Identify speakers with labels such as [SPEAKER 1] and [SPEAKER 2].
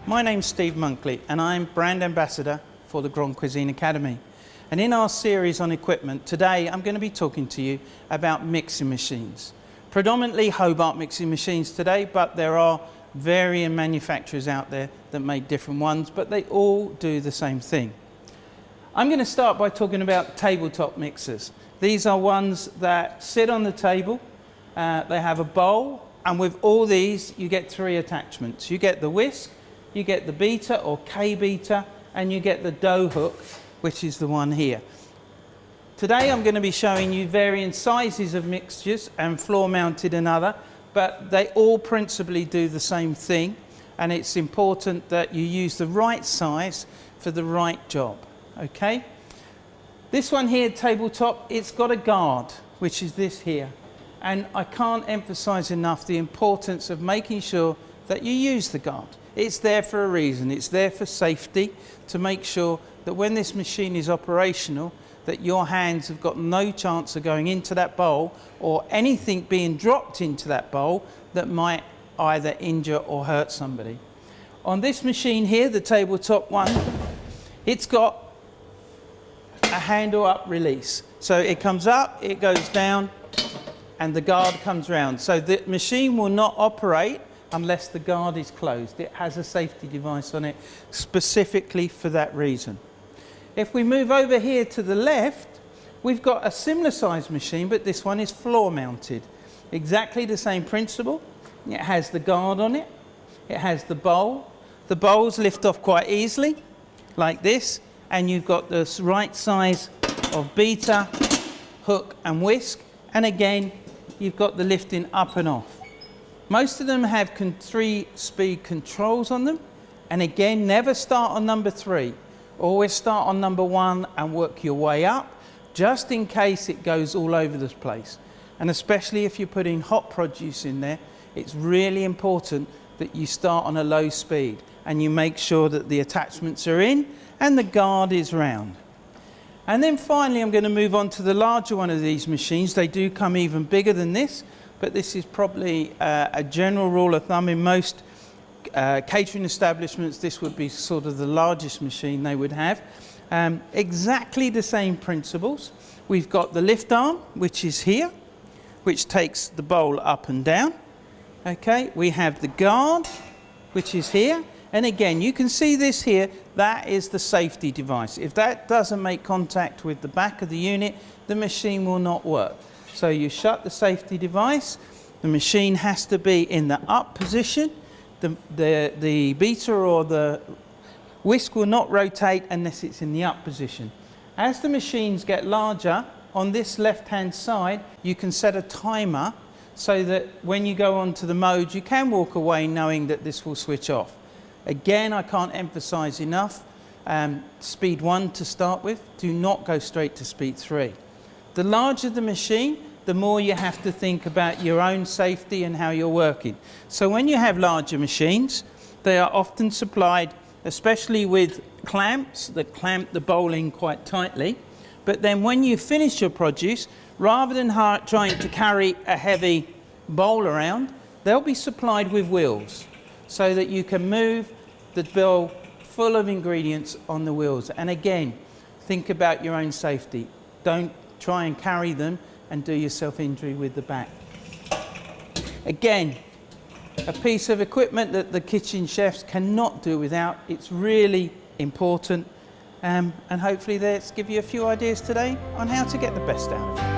[SPEAKER 1] My name's Steve Monkley and I'm Brand Ambassador for the Grande Cuisine Academy. And in our series on equipment, today I'm going to be talking to you about mixing machines. Predominantly Hobart mixing machines today, but there are varying manufacturers out there that make different ones, but they all do the same thing. I'm going to start by talking about tabletop mixers. These are ones that sit on the table, they have a bowl, and with all these you get three attachments. You get the whisk, you get the beater or K-beater, and you get the dough hook, which is the one here. Today I'm going to be showing you varying sizes of mixtures and floor mounted and other, but they all principally do the same thing, and it's important that you use the right size for the right job. Okay? This one here, tabletop, it's got a guard, which is this here. And I can't emphasize enough the importance of making sure that you use the guard. It's there for a reason. It's there for safety, to make sure that when this machine is operational, that your hands have got no chance of going into that bowl or anything being dropped into that bowl that might either injure or hurt somebody. On this machine here, the tabletop one, it's got a handle up release. So it comes up, it goes down, and the guard comes round. So the machine will not operate unless the guard is closed. It has a safety device on it specifically for that reason. If we move over here to the left, we've got a similar size machine, but this one is floor mounted. Exactly the same principle. It has the guard on it. It has the bowl. The bowls lift off quite easily, like this, and you've got the right size of beater, hook and whisk, and again, you've got the lifting up and off. Most of them have 3-speed controls on them, and again, never start on number 3. Always start on number 1 and work your way up, just in case it goes all over the place. And especially if you're putting hot produce in there, it's really important that you start on a low speed and you make sure that the attachments are in and the guard is round. And then finally, I'm going to move on to the larger one of these machines. They do come even bigger than this, but this is probably a general rule of thumb in most catering establishments. This would be sort of the largest machine they would have. Exactly the same principles. We've got the lift arm, which is here, which takes the bowl up and down. Okay, we have the guard, which is here. And again, you can see this here, that is the safety device. If that doesn't make contact with the back of the unit, the machine will not work. So you shut the safety device, the machine has to be in the up position, the beater or the whisk will not rotate unless it's in the up position. As the machines get larger, on this left-hand side, you can set a timer so that when you go onto the mode, you can walk away knowing that this will switch off. Again, I can't emphasize enough, speed 1 to start with, do not go straight to speed 3. The larger the machine, the more you have to think about your own safety and how you're working. So when you have larger machines, they are often supplied, especially with clamps that clamp the bowl in quite tightly. But then when you finish your produce, rather than trying to carry a heavy bowl around, they'll be supplied with wheels so that you can move the bowl full of ingredients on the wheels. And again, think about your own safety. Don't try and carry them and do yourself injury with the back. Again, a piece of equipment that the kitchen chefs cannot do without. It's really important, and hopefully let's give you a few ideas today on how to get the best out of it.